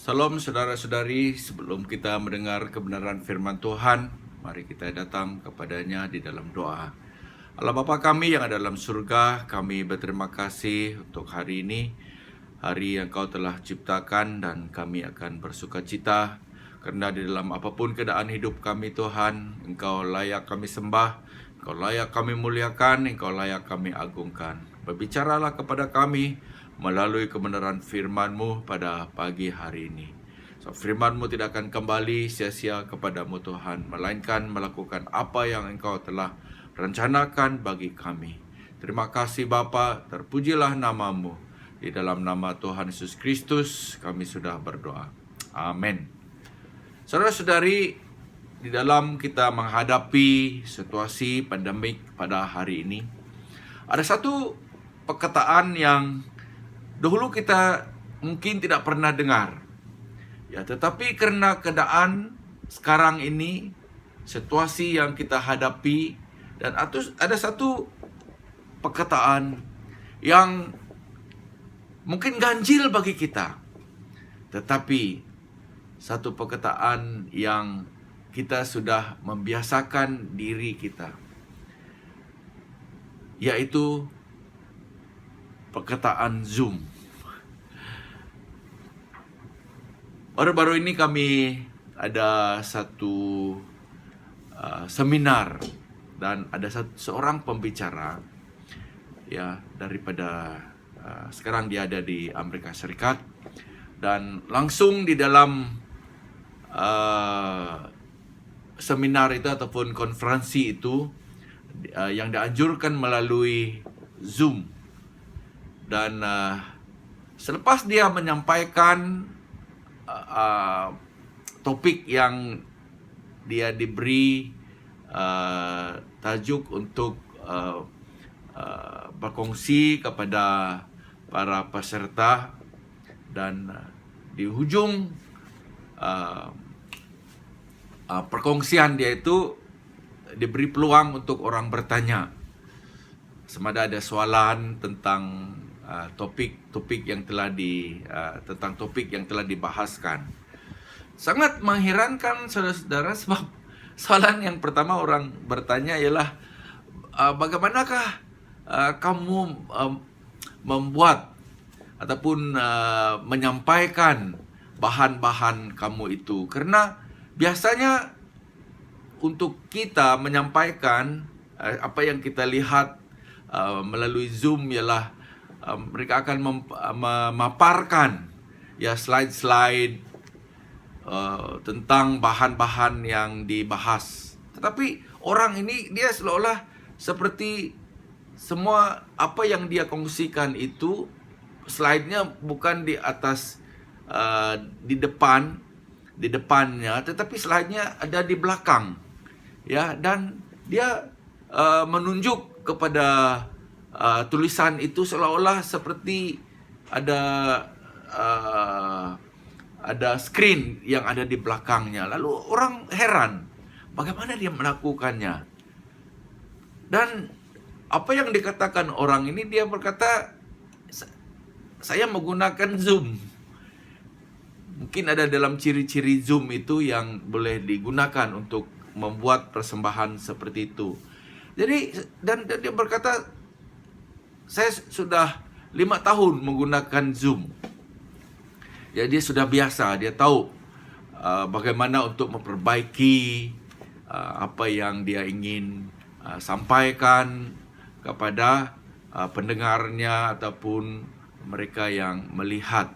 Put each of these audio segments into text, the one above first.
Salam saudara-saudari, sebelum kita mendengar kebenaran firman Tuhan, mari kita datang kepadanya di dalam doa. Allah Bapa kami yang ada dalam surga, kami berterima kasih untuk hari ini, hari yang Kau telah ciptakan, dan kami akan bersuka cita, karena di dalam apapun keadaan hidup kami Tuhan, Engkau layak kami sembah, Engkau layak kami muliakan, Engkau layak kami agungkan. Berbicaralah kepada kami melalui kebenaran firman-Mu pada pagi hari ini. So, firman-Mu tidak akan kembali sia-sia kepadamu Tuhan, melainkan melakukan apa yang Engkau telah rencanakan bagi kami. Terima kasih Bapa, terpujilah nama-Mu. Di dalam nama Tuhan Yesus Kristus kami sudah berdoa. Amin. Saudara-saudari, di dalam kita menghadapi situasi pandemik pada hari ini, ada satu perkataan yang dahulu kita mungkin tidak pernah dengar. Ya, tetapi karena keadaan sekarang ini, situasi yang kita hadapi, dan ada satu perkataan yang mungkin ganjil bagi kita. Tetapi satu perkataan yang kita sudah membiasakan diri kita, yaitu perkataan Zoom. Baru-baru ini kami ada satu seminar, dan ada seorang pembicara ya daripada sekarang dia ada di Amerika Serikat, dan langsung di dalam seminar itu ataupun konferensi itu yang dianjurkan melalui Zoom. Dan selepas dia menyampaikan topik yang dia diberi tajuk untuk berkongsi kepada para peserta, dan di hujung perkongsian dia itu diberi peluang untuk orang bertanya, semada ada soalan tentang topik yang telah dibahaskan. Sangat mengherankan saudara-saudara, sebab soalan yang pertama orang bertanya ialah bagaimanakah kamu membuat ataupun menyampaikan bahan-bahan kamu itu. Karena biasanya untuk kita menyampaikan apa yang kita lihat melalui Zoom ialah mereka akan memaparkan ya slide-slide tentang bahan-bahan yang dibahas. Tetapi orang ini dia seolah-olah seperti semua apa yang dia kongsikan itu slide-nya bukan di atas di depannya, tetapi slide-nya ada di belakang. Ya, dan dia menunjuk kepada tulisan itu seolah-olah seperti ada screen yang ada di belakangnya. Lalu orang heran, bagaimana dia melakukannya? Dan apa yang dikatakan orang ini, dia berkata, saya menggunakan Zoom. Mungkin ada dalam ciri-ciri Zoom itu yang boleh digunakan untuk membuat persembahan seperti itu. Jadi, dan dia berkata, saya sudah 5 tahun menggunakan Zoom. Ya, dia sudah biasa, dia tahu bagaimana untuk memperbaiki apa yang dia ingin sampaikan kepada pendengarnya ataupun mereka yang melihat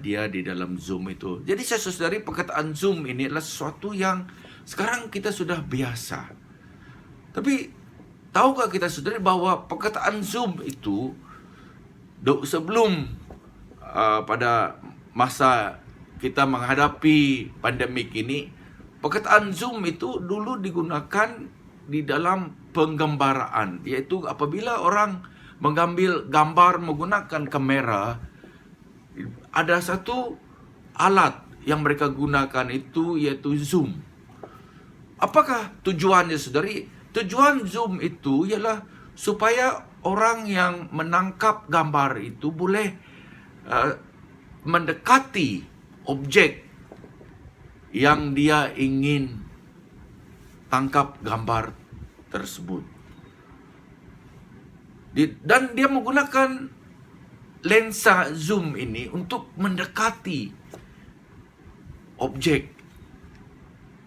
dia di dalam Zoom itu. Jadi saudari, perkataan Zoom ini adalah sesuatu yang sekarang kita sudah biasa. Tapi tahukah kita saudari bahwa perkataan Zoom itu sebelum pada masa kita menghadapi pandemik ini, perkataan Zoom itu dulu digunakan di dalam penggambaraan, yaitu apabila orang mengambil gambar menggunakan kamera, ada satu alat yang mereka gunakan itu yaitu Zoom. Apakah tujuannya saudari? Tujuan Zoom itu ialah supaya orang yang menangkap gambar itu boleh mendekati objek yang dia ingin tangkap gambar tersebut. Dan dia menggunakan lensa zoom ini untuk mendekati objek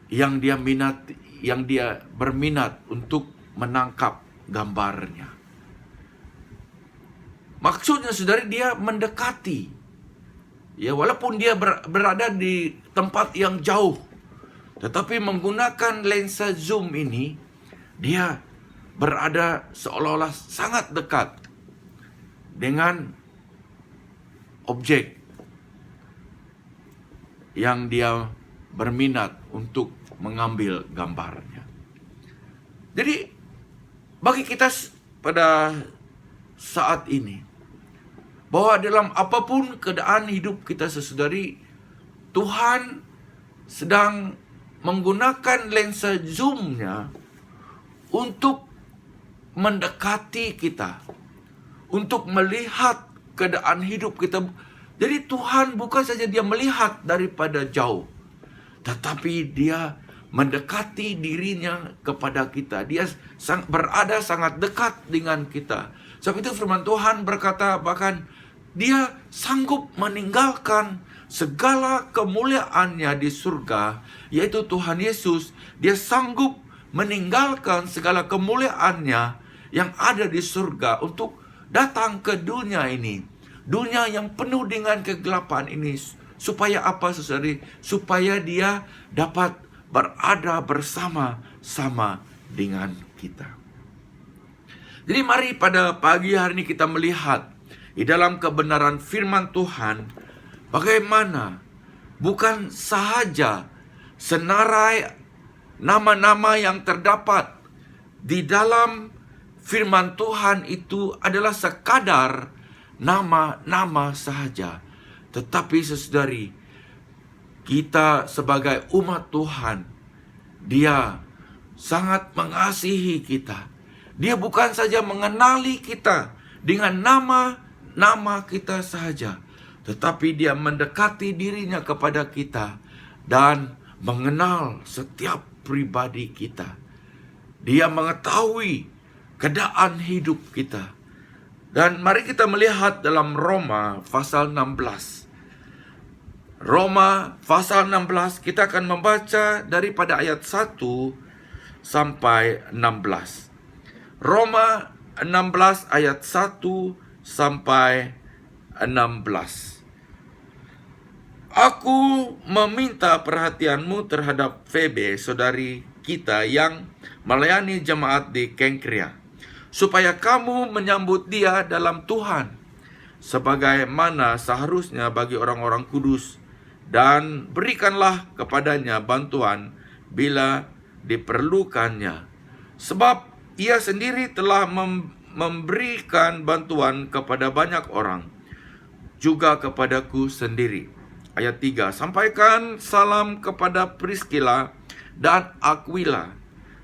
yang dia berminat untuk menangkap gambarnya. Maksudnya saudari, dia mendekati. Ya, walaupun dia berada di tempat yang jauh, tetapi menggunakan lensa zoom ini, dia berada seolah-olah sangat dekat dengan objek yang dia berminat untuk mengambil gambarnya. Jadi, bagi kita pada saat ini, bahwa dalam apapun keadaan hidup kita saudari, Tuhan sedang menggunakan lensa zoom-nya untuk mendekati kita, untuk melihat keadaan hidup kita. Jadi Tuhan bukan saja dia melihat daripada jauh, tetapi dia mendekati dirinya kepada kita. Dia berada sangat dekat dengan kita. Sebab itu firman Tuhan berkata, bahkan dia sanggup meninggalkan segala kemuliaannya di surga, yaitu Tuhan Yesus. Dia sanggup meninggalkan segala kemuliaannya yang ada di surga untuk datang ke dunia ini. Dunia yang penuh dengan kegelapan ini. Supaya apa, saudari? Supaya dia dapat berada bersama-sama dengan kita. Jadi mari pada pagi hari ini kita melihat di dalam kebenaran firman Tuhan, bagaimana bukan sahaja senarai nama-nama yang terdapat di dalam firman Tuhan itu adalah sekadar nama-nama sahaja, tetapi saudari, kita sebagai umat Tuhan, dia sangat mengasihi kita. Dia bukan saja mengenali kita dengan nama kita saja, tetapi dia mendekati dirinya kepada kita dan mengenal setiap pribadi kita. Dia mengetahui keadaan hidup kita. Dan mari kita melihat dalam Roma pasal 16. Roma pasal 16, kita akan membaca daripada ayat 1 sampai 16. Roma 16 ayat 1 sampai 16. Aku meminta perhatianmu terhadap Febe, saudari kita yang melayani jemaat di Kengkrea, supaya kamu menyambut dia dalam Tuhan, sebagaimana seharusnya bagi orang-orang kudus, dan berikanlah kepadanya bantuan bila diperlukannya. Sebab ia sendiri telah memberikan bantuan kepada banyak orang, juga kepadaku sendiri. Ayat 3, sampaikan salam kepada Priskila dan Aquila,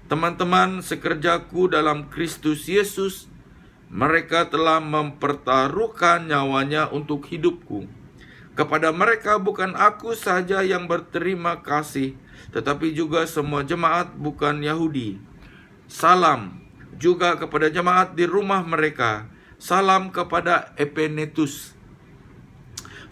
teman-teman sekerjaku dalam Kristus Yesus. Mereka telah mempertaruhkan nyawanya untuk hidupku. Kepada mereka bukan aku saja yang berterima kasih, tetapi juga semua jemaat bukan Yahudi. Salam juga kepada jemaat di rumah mereka. Salam kepada Epenetus,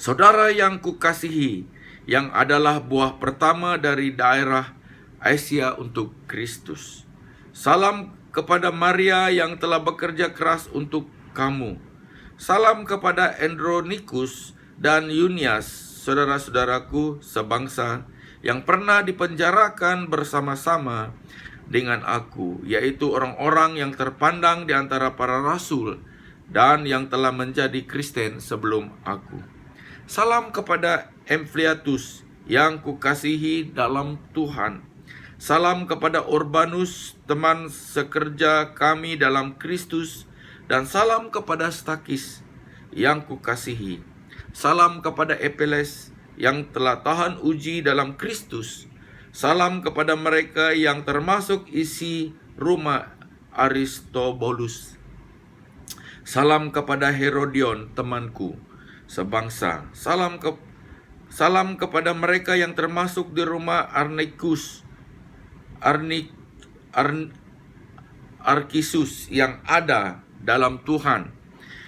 saudara yang kukasihi, yang adalah buah pertama dari daerah Asia untuk Kristus. Salam kepada Maria yang telah bekerja keras untuk kamu. Salam kepada Andronikus dan Yunias, saudara-saudaraku sebangsa yang pernah dipenjarakan bersama-sama dengan aku, yaitu orang-orang yang terpandang di antara para rasul dan yang telah menjadi Kristen sebelum aku. Salam kepada Ampliatus yang kukasihi dalam Tuhan. Salam kepada Urbanus, teman sekerja kami dalam Kristus, dan salam kepada Stakis yang kukasihi. Salam kepada Epeles yang telah tahan uji dalam Kristus. Salam kepada mereka yang termasuk isi rumah Aristobulus. Salam kepada Herodion, temanku sebangsa. Salam Salam kepada mereka yang termasuk di rumah Arkisus yang ada dalam Tuhan.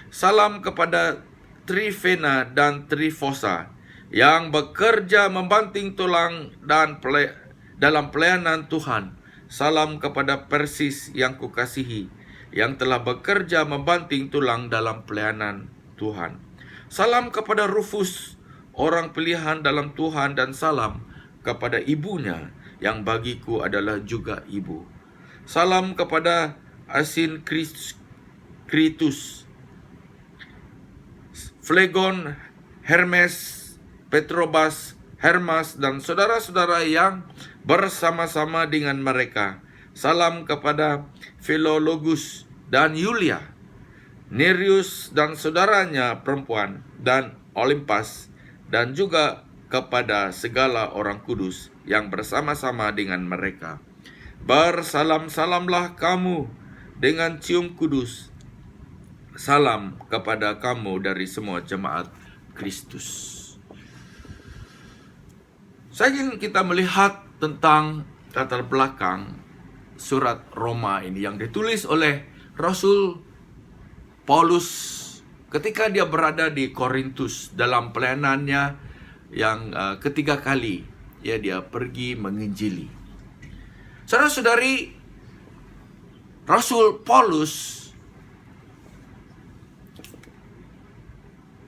Salam kepada Trifena dan Trifosa yang bekerja membanting tulang dan dalam pelayanan Tuhan. Salam kepada Persis yang kukasihi, yang telah bekerja membanting tulang dalam pelayanan Tuhan. Salam kepada Rufus, orang pilihan dalam Tuhan, dan salam kepada ibunya, yang bagiku adalah juga ibu. Salam kepada Asinkritus, Flegon, Hermes, Petrobas, Hermas, dan saudara-saudara yang bersama-sama dengan mereka. Salam kepada Philologus dan Yulia, Nereus dan saudaranya perempuan, dan Olimpas, dan juga kepada segala orang kudus yang bersama-sama dengan mereka. Bersalam-salamlah kamu dengan cium kudus. Salam kepada kamu dari semua jemaat Kristus. Saya ingin kita melihat tentang latar belakang surat Roma ini yang ditulis oleh Rasul Paulus ketika dia berada di Korintus dalam pelayanannya yang ketiga kali ya dia pergi menginjili. Saudara-saudari, Rasul Paulus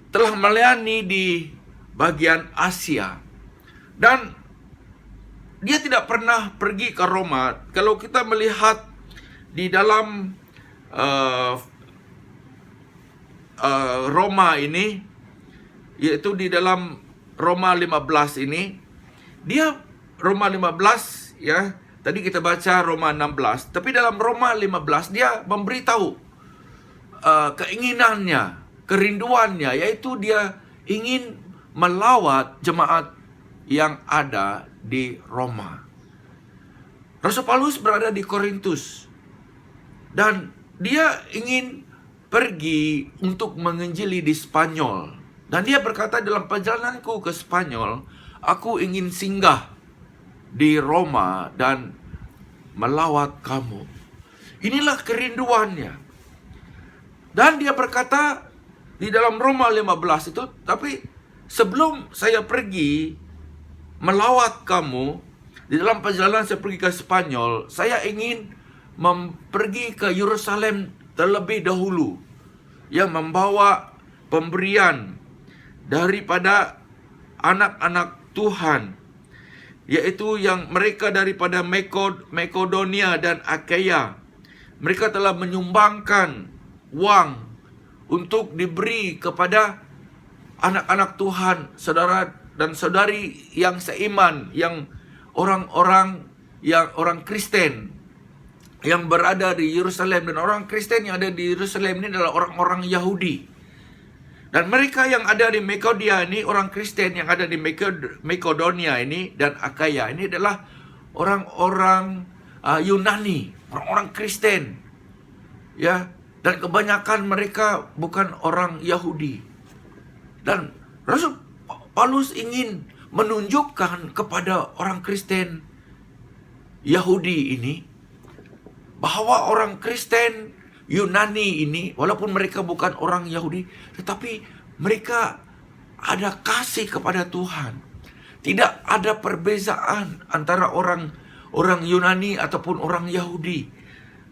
telah melayani di bagian Asia dan dia tidak pernah pergi ke Roma. Kalau kita melihat di dalam Roma ini, yaitu di dalam Roma 15 ini, dia Roma 15 ya, tadi kita baca Roma 16, tapi dalam Roma 15 dia memberitahu keinginannya, kerinduannya, yaitu dia ingin melawat jemaat yang ada di Roma. Rasul Paulus berada di Korintus dan dia ingin pergi untuk menginjili di Spanyol. Dan dia berkata, dalam perjalananku ke Spanyol, aku ingin singgah di Roma dan melawat kamu. Inilah kerinduannya. Dan dia berkata di dalam Roma 15 itu, tapi sebelum saya pergi melawat kamu, di dalam perjalanan saya pergi ke Spanyol, saya ingin pergi ke Yerusalem terlebih dahulu, yang membawa pemberian daripada anak-anak Tuhan, yaitu yang mereka daripada Makedonia dan Achaia. Mereka telah menyumbangkan uang untuk diberi kepada anak-anak Tuhan, saudara dan saudari yang seiman, yang orang Kristen yang berada di Yerusalem. Dan orang Kristen yang ada di Yerusalem ini adalah orang-orang Yahudi. Dan mereka yang ada di Makedonia ini, orang Kristen yang ada di Makedonia ini dan Achaia ini adalah orang-orang Yunani, orang-orang Kristen. Ya, dan kebanyakan mereka bukan orang Yahudi. Dan Rasul Paulus ingin menunjukkan kepada orang Kristen Yahudi ini bahwa orang Kristen Yunani ini, walaupun mereka bukan orang Yahudi, tetapi mereka ada kasih kepada Tuhan. Tidak ada perbezaan antara orang Yunani ataupun orang Yahudi.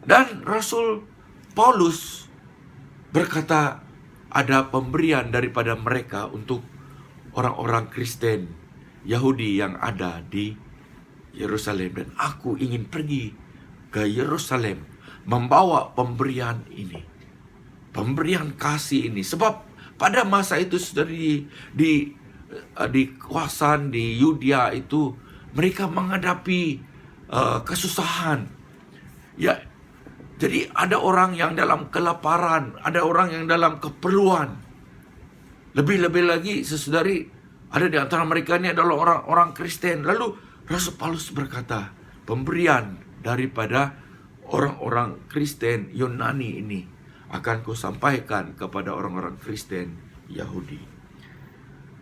Dan Rasul Paulus berkata ada pemberian daripada mereka untuk orang-orang Kristen Yahudi yang ada di Yerusalem. Dan aku ingin pergi ke Yerusalem membawa pemberian ini, pemberian kasih ini. Sebab pada masa itu di kawasan di Yudea itu mereka menghadapi kesusahan. Ya, jadi ada orang yang dalam kelaparan, ada orang yang dalam keperluan. Lebih-lebih lagi, sesaudari, ada di antara mereka ini adalah orang-orang Kristen. Lalu Rasul Paulus berkata, pemberian daripada orang-orang Kristen Yunani ini akan kusampaikan kepada orang-orang Kristen Yahudi.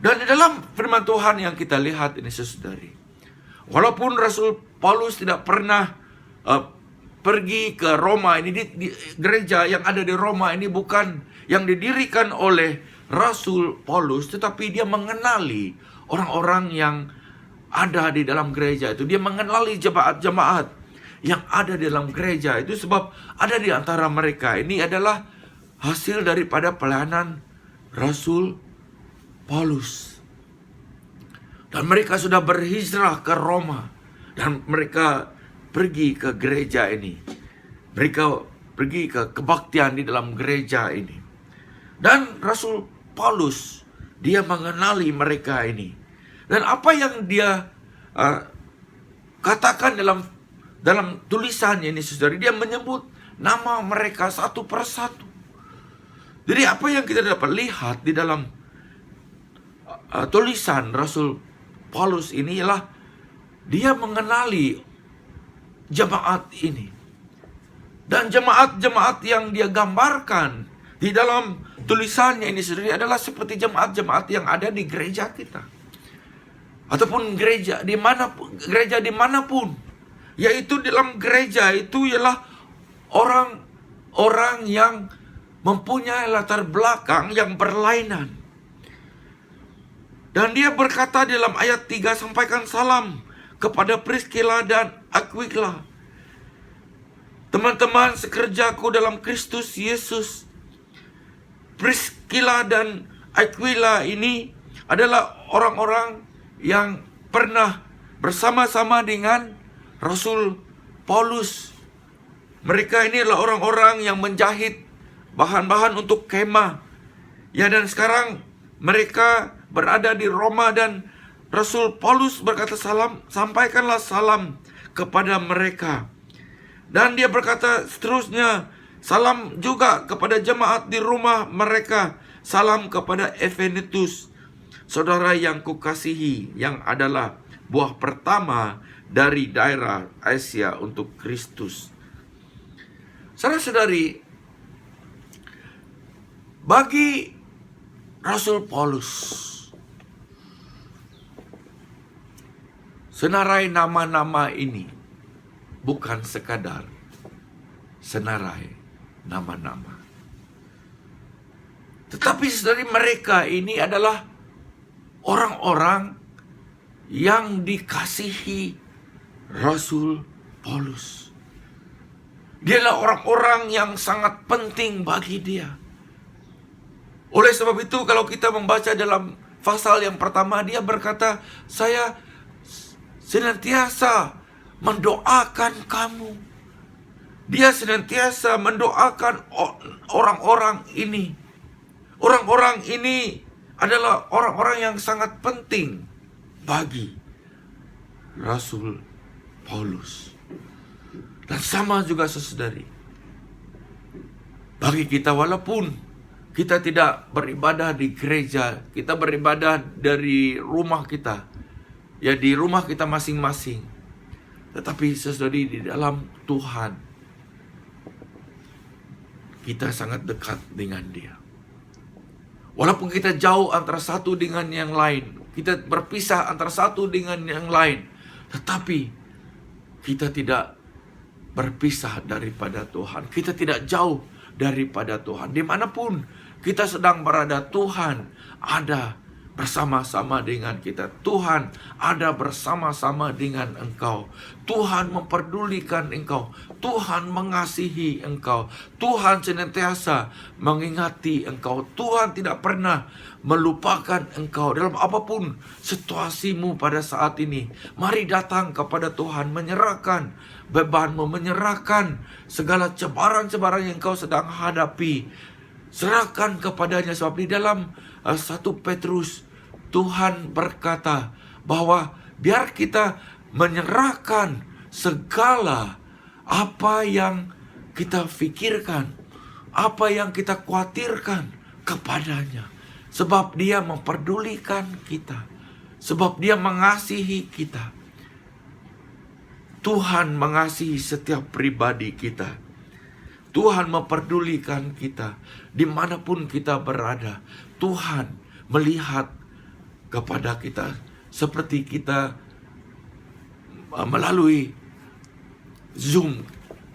Dan di dalam firman Tuhan yang kita lihat ini, saudari, walaupun Rasul Paulus tidak pernah pergi ke Roma, ini di gereja yang ada di Roma ini bukan yang didirikan oleh Rasul Paulus, tetapi dia mengenali orang-orang yang ada di dalam gereja itu. Dia mengenali jemaat-jemaat yang ada di dalam gereja itu, sebab ada di antara mereka ini adalah hasil daripada pelayanan Rasul Paulus. Dan mereka sudah berhijrah ke Roma, dan mereka pergi ke gereja ini. Mereka pergi ke kebaktian di dalam gereja ini. Dan Rasul Paulus, dia mengenali mereka ini. Dan apa yang dia katakan dalam tulisannya ini, saudari, dia menyebut nama mereka satu persatu. Jadi apa yang kita dapat lihat di dalam tulisan Rasul Paulus ini ialah dia mengenali jemaat ini. Dan jemaat-jemaat yang dia gambarkan di dalam tulisannya ini sendiri adalah seperti jemaat-jemaat yang ada di gereja kita, ataupun gereja dimanapun. Yaitu dalam gereja itu ialah orang-orang yang mempunyai latar belakang yang berlainan. Dan dia berkata dalam ayat 3, sampaikan salam kepada Priscilla dan Aquila, teman-teman sekerjaku dalam Kristus Yesus. Priscilla dan Aquila ini adalah orang-orang yang pernah bersama-sama dengan Rasul Paulus. Mereka ini adalah orang-orang yang menjahit bahan-bahan untuk kemah. Ya, dan sekarang mereka berada di Roma, dan Rasul Paulus berkata, sampaikanlah salam kepada mereka. Dan dia berkata seterusnya, salam juga kepada jemaat di rumah mereka. Salam kepada Epenetus, saudara yang kukasihi, yang adalah buah pertama dari daerah Asia untuk Kristus. Saudara-saudari, bagi Rasul Paulus, senarai nama-nama ini bukan sekadar senarai nama-nama, tetapi saudari, mereka ini adalah orang-orang yang dikasihi Rasul Paulus. Dia adalah orang-orang yang sangat penting bagi dia. Oleh sebab itu, kalau kita membaca dalam pasal yang pertama, dia berkata, saya senantiasa mendoakan kamu. Dia senantiasa mendoakan orang-orang ini. Orang-orang ini adalah orang-orang yang sangat penting bagi Rasul Paulus. Dan sama juga, saudari, bagi kita, walaupun kita tidak beribadah di gereja, kita beribadah dari rumah kita, ya di rumah kita masing-masing, tetapi saudari, di dalam Tuhan kita sangat dekat dengan Dia. Walaupun kita jauh antara satu dengan yang lain, kita berpisah antara satu dengan yang lain, tetapi kita tidak berpisah daripada Tuhan. Kita tidak jauh daripada Tuhan. Dimanapun kita sedang berada, Tuhan ada bersama-sama dengan kita. Tuhan ada bersama-sama dengan engkau. Tuhan memperdulikan engkau. Tuhan mengasihi engkau. Tuhan senantiasa mengingati engkau. Tuhan tidak pernah melupakan engkau dalam apapun situasimu pada saat ini. Mari datang kepada Tuhan, menyerahkan bebanmu, menyerahkan segala cebaran-cebaran yang engkau sedang hadapi. Serahkan kepadanya, sebab di dalam 1 Petrus Tuhan berkata bahwa biar kita menyerahkan segala apa yang kita pikirkan, apa yang kita khawatirkan kepadanya, sebab Dia memperdulikan kita, sebab Dia mengasihi kita. Tuhan mengasihi setiap pribadi kita. Tuhan memperdulikan kita dimanapun kita berada. Tuhan melihat kepada kita seperti kita melalui Zoom.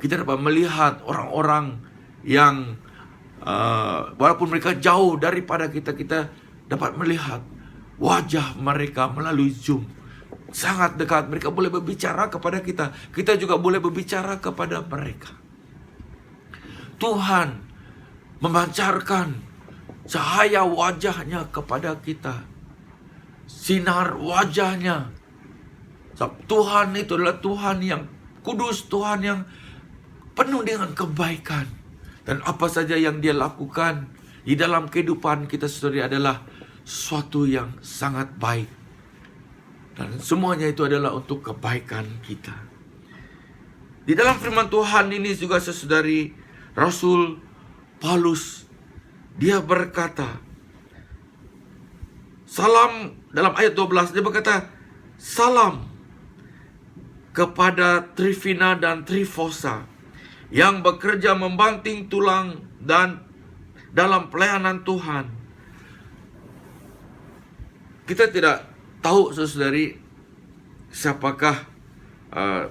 Kita dapat melihat orang-orang yang walaupun mereka jauh daripada kita, kita dapat melihat wajah mereka melalui Zoom. Sangat dekat, mereka boleh berbicara kepada kita. Kita juga boleh berbicara kepada mereka. Tuhan memancarkan cahaya wajahnya kepada kita. Sinar wajahnya. Tuhan itu adalah Tuhan yang kudus, Tuhan yang penuh dengan kebaikan. Dan apa saja yang Dia lakukan di dalam kehidupan kita saudari adalah sesuatu yang sangat baik. Dan semuanya itu adalah untuk kebaikan kita. Di dalam firman Tuhan ini juga saudari, Rasul Paulus, dia berkata, salam, dalam ayat 12 dia berkata, salam kepada Trifina dan Trifosa yang bekerja membanting tulang dan dalam pelayanan Tuhan. Kita tidak tahu saudari siapakah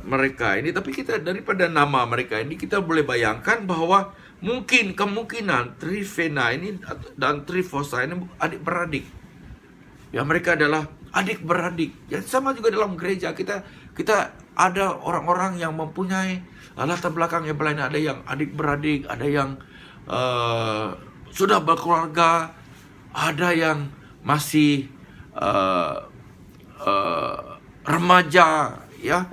mereka ini, tapi kita daripada nama mereka ini kita boleh bayangkan bahwa mungkin kemungkinan Trifina ini dan Trifosa ini adik-beradik. Ya, mereka adalah adik-beradik. Ya, sama juga dalam gereja kita ada orang-orang yang mempunyai latar belakang yang lain. Ada yang adik-beradik, ada yang sudah berkeluarga, ada yang masih remaja, ya,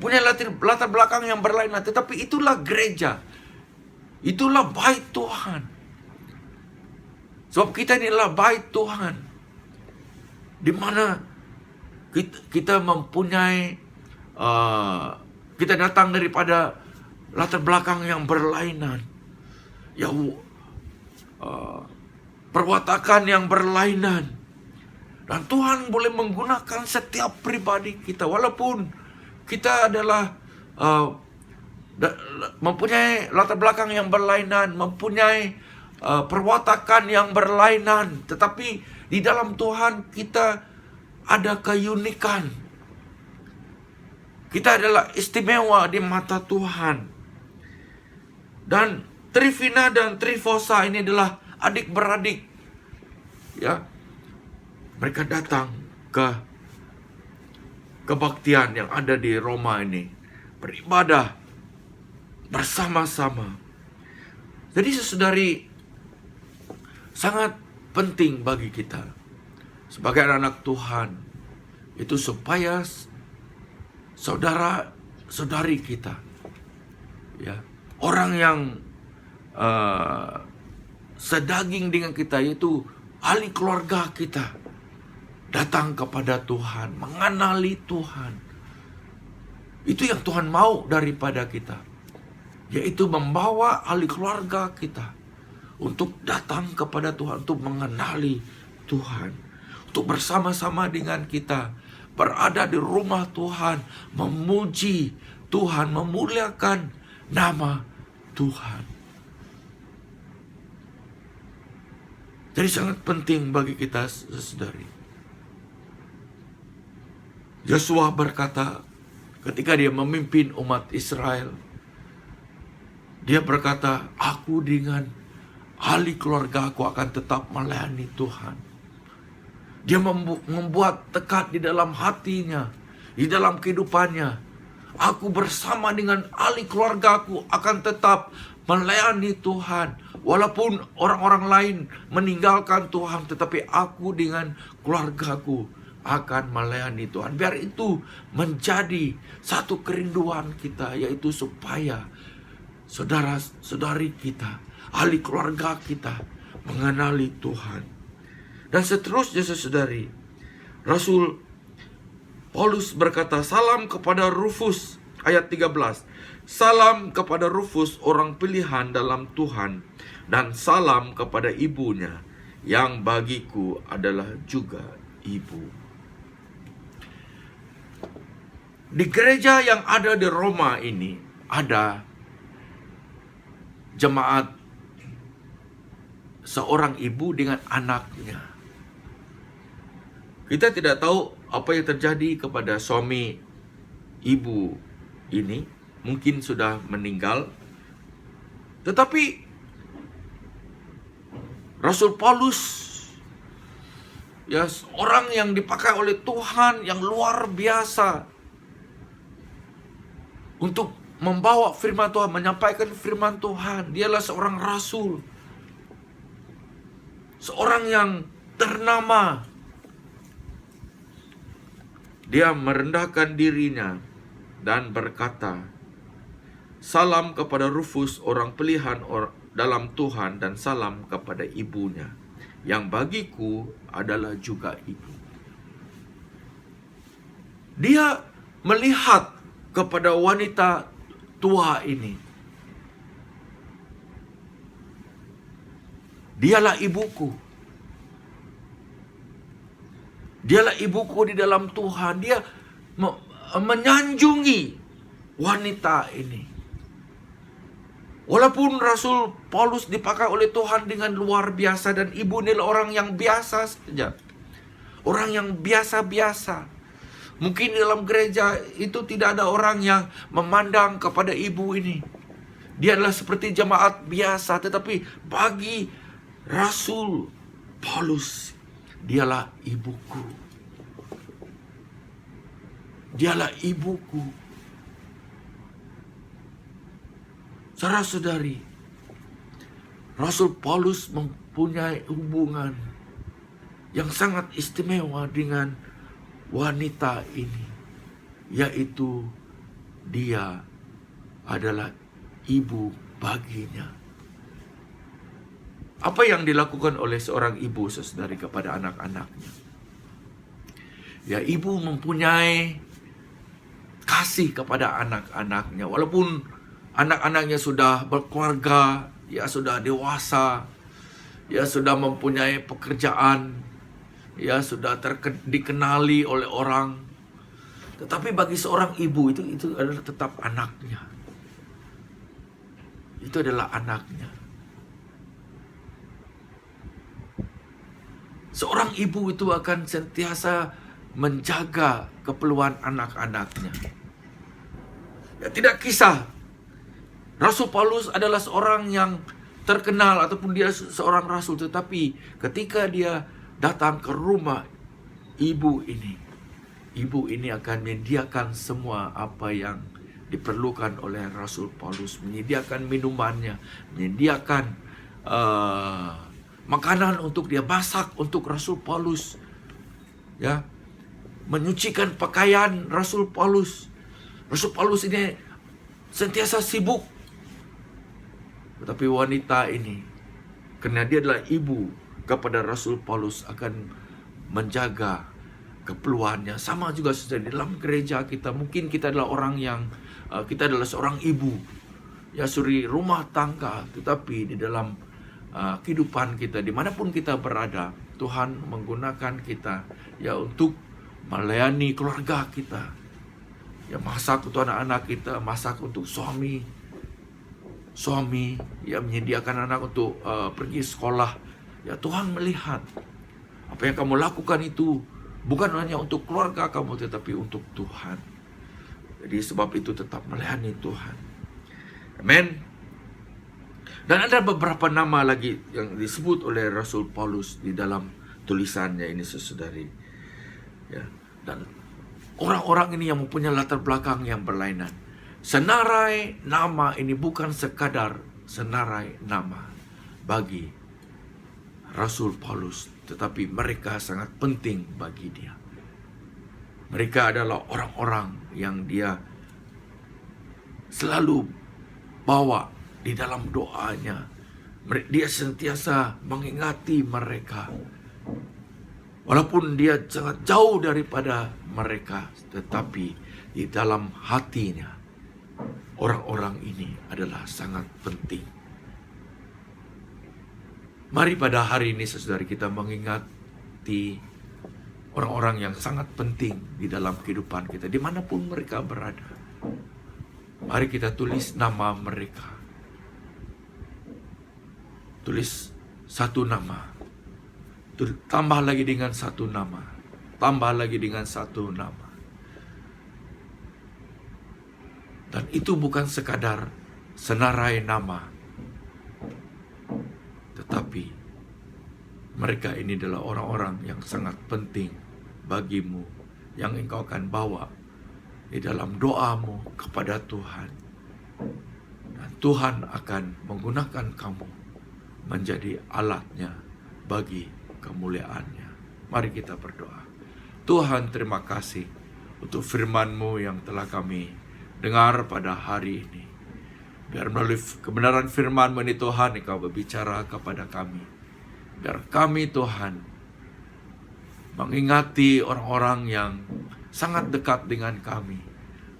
punya latar belakang yang berlainan. Tetapi itulah gereja, itulah bait Tuhan. Sebab kita ini adalah bait Tuhan, di mana kita mempunyai kita datang daripada latar belakang yang berlainan, ya, perwatakan yang berlainan. Dan Tuhan boleh menggunakan setiap pribadi kita, walaupun kita adalah mempunyai latar belakang yang berlainan, mempunyai perwatakan yang berlainan, tetapi di dalam Tuhan kita ada keunikan. Kita adalah istimewa di mata Tuhan. Dan Trifina dan Trifosa ini adalah adik-beradik. Ya. Mereka datang ke kebaktian yang ada di Roma ini, beribadah bersama-sama. Jadi saudari, sangat penting bagi kita sebagai anak Tuhan itu supaya saudara-saudari kita, ya, orang yang sedaging dengan kita, yaitu ahli keluarga kita, datang kepada Tuhan, mengenali Tuhan. Itu yang Tuhan mau daripada kita, yaitu membawa ahli keluarga kita untuk datang kepada Tuhan, untuk mengenali Tuhan, untuk bersama-sama dengan kita berada di rumah Tuhan, memuji Tuhan, memuliakan nama Tuhan. Jadi sangat penting bagi kita, saudari. Yosua berkata ketika dia memimpin umat Israel, dia berkata, aku dengan ahli keluarga aku akan tetap melayani Tuhan. Dia membuat tekad di dalam hatinya, di dalam kehidupannya, aku bersama dengan ahli keluarga aku akan tetap melayani Tuhan. Walaupun orang-orang lain meninggalkan Tuhan, tetapi aku dengan keluargaku akan melayani Tuhan. Biar itu menjadi satu kerinduan kita, yaitu supaya saudara-saudari kita, ahli keluarga kita mengenali Tuhan. Dan seterusnya saudari, Rasul Paulus berkata, salam kepada Rufus, ayat 13. Salam kepada Rufus, orang pilihan dalam Tuhan, dan salam kepada ibunya, yang bagiku adalah juga ibu. Di gereja yang ada di Roma ini ada jemaat seorang ibu dengan anaknya. Kita tidak tahu apa yang terjadi kepada suami ibu ini, mungkin sudah meninggal. Tetapi Rasul Paulus, ya, orang yang dipakai oleh Tuhan yang luar biasa untuk membawa firman Tuhan, menyampaikan firman Tuhan. Dialah seorang rasul, seorang yang ternama. Dia merendahkan dirinya dan berkata, "Salam kepada Rufus, orang pilihan dalam Tuhan, dan salam kepada ibunya, yang bagiku adalah juga ibu." Dia melihat kepada wanita tua ini. Dialah ibuku. Dialah ibuku di dalam Tuhan. Dia menyanjungi wanita ini. Walaupun Rasul Paulus dipakai oleh Tuhan dengan luar biasa, dan ibu inilah orang yang biasa saja. Orang yang biasa-biasa. Mungkin di dalam gereja itu tidak ada orang yang memandang kepada ibu ini. Dia adalah seperti jemaat biasa, tetapi bagi Rasul Paulus, dialah ibuku. Dialah ibuku. Saudara-saudari, Rasul Paulus mempunyai hubungan yang sangat istimewa dengan wanita ini, yaitu dia adalah ibu baginya. Apa yang dilakukan oleh seorang ibu, saudari, kepada anak-anaknya? Ya, ibu mempunyai kasih kepada anak-anaknya. Walaupun anak-anaknya sudah berkeluarga, ya sudah dewasa, ya sudah mempunyai pekerjaan, ya sudah dikenali oleh orang. Tetapi bagi seorang ibu itu adalah tetap anaknya. Itu adalah anaknya. Seorang ibu itu akan sentiasa menjaga keperluan anak-anaknya. Ya, tidak kisah Rasul Paulus adalah seorang yang terkenal ataupun dia seorang rasul, tetapi ketika dia datang ke rumah ibu ini akan menyediakan semua apa yang diperlukan oleh Rasul Paulus, menyediakan minumannya, menyediakan makanan untuk dia, masak untuk Rasul Paulus, ya, menyucikan pakaian Rasul Paulus. Rasul Paulus ini sentiasa sibuk, tetapi wanita ini, karena dia adalah ibu kepada Rasul Paulus, akan menjaga keperluannya. Sama juga di dalam gereja kita, mungkin kita adalah orang yang kita adalah seorang ibu, ya, suri rumah tangga, tetapi di dalam kehidupan kita, dimanapun kita berada, Tuhan menggunakan kita, ya, untuk melayani keluarga kita, ya, masak untuk anak-anak kita, masak untuk suami, ya, menyediakan anak untuk pergi sekolah. Ya, Tuhan melihat apa yang kamu lakukan itu bukan hanya untuk keluarga kamu, tetapi untuk Tuhan. Jadi sebab itu tetap melayani Tuhan. Amin. Dan ada beberapa nama lagi yang disebut oleh Rasul Paulus di dalam tulisannya ini, saudari. Ya, dan orang-orang ini yang mempunyai latar belakang yang berlainan. Senarai nama ini bukan sekadar senarai nama bagi Rasul Paulus, tetapi mereka sangat penting bagi dia. Mereka adalah orang-orang yang dia selalu bawa di dalam doanya. Dia sentiasa mengingati mereka. Walaupun dia sangat jauh daripada mereka, tetapi di dalam hatinya, orang-orang ini adalah sangat penting. Mari pada hari ini, saudari, kita mengingati orang-orang yang sangat penting di dalam kehidupan kita, dimanapun mereka berada. Mari kita tulis nama mereka. Tulis satu nama, tambah lagi dengan satu nama. tambah lagi dengan satu nama. Dan itu bukan sekadar senarai nama, tetapi mereka ini adalah orang-orang yang sangat penting bagimu, yang engkau akan bawa di dalam doamu kepada Tuhan. Dan Tuhan akan menggunakan kamu menjadi alatnya bagi kemuliaannya. Mari kita berdoa. Tuhan, terima kasih untuk firman-Mu yang telah kami dengar pada hari ini. Biar melalui kebenaran firman-Mu ini Tuhan, Engkau berbicara kepada kami. Biar kami Tuhan mengingati orang-orang yang sangat dekat dengan kami.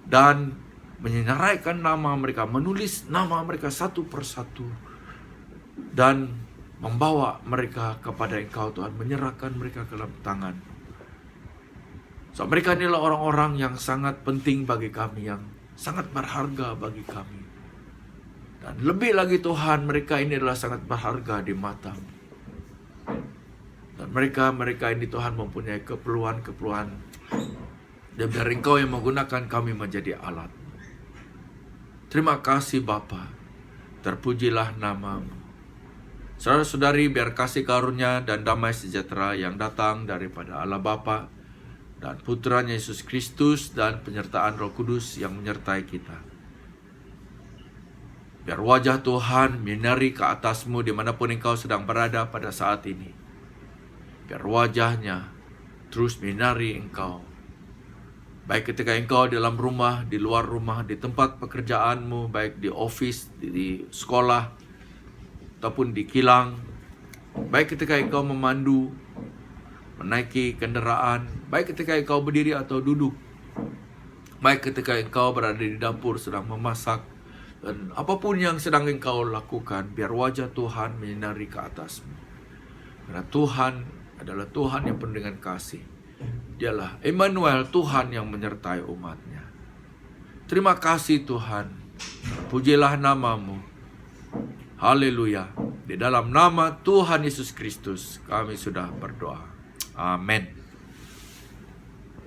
Dan menyenaraikan nama mereka, menulis nama mereka satu persatu. Dan membawa mereka kepada Engkau Tuhan, menyerahkan mereka ke dalam tangan. So, mereka inilah orang-orang yang sangat penting bagi kami, yang sangat berharga bagi kami. Dan lebih lagi Tuhan, mereka ini adalah sangat berharga di mata-Mu. Dan mereka ini Tuhan mempunyai keperluan-keperluan. Dan biar Engkau yang menggunakan kami menjadi alat. Terima kasih Bapa, terpujilah nama-Mu. Saudara-saudari, biar kasih karunia dan damai sejahtera yang datang daripada Allah Bapa dan Putranya Yesus Kristus dan penyertaan Roh Kudus yang menyertai kita. Biar wajah Tuhan menyinari ke atasmu dimanapun engkau sedang berada pada saat ini. Biar wajahnya terus menyinari engkau. Baik ketika engkau dalam rumah, di luar rumah, di tempat pekerjaanmu, baik di office, di sekolah, ataupun di kilang. Baik ketika engkau memandu, menaiki kendaraan, baik ketika engkau berdiri atau duduk, baik ketika engkau berada di dapur sedang memasak, dan apapun yang sedang engkau lakukan, biar wajah Tuhan menyinari ke atasmu. Karena Tuhan adalah Tuhan yang penuh dengan kasih. Dialah Immanuel, Tuhan yang menyertai umatnya. Terima kasih Tuhan, pujilah nama-Mu. Haleluya. Di dalam nama Tuhan Yesus Kristus kami sudah berdoa. Amin.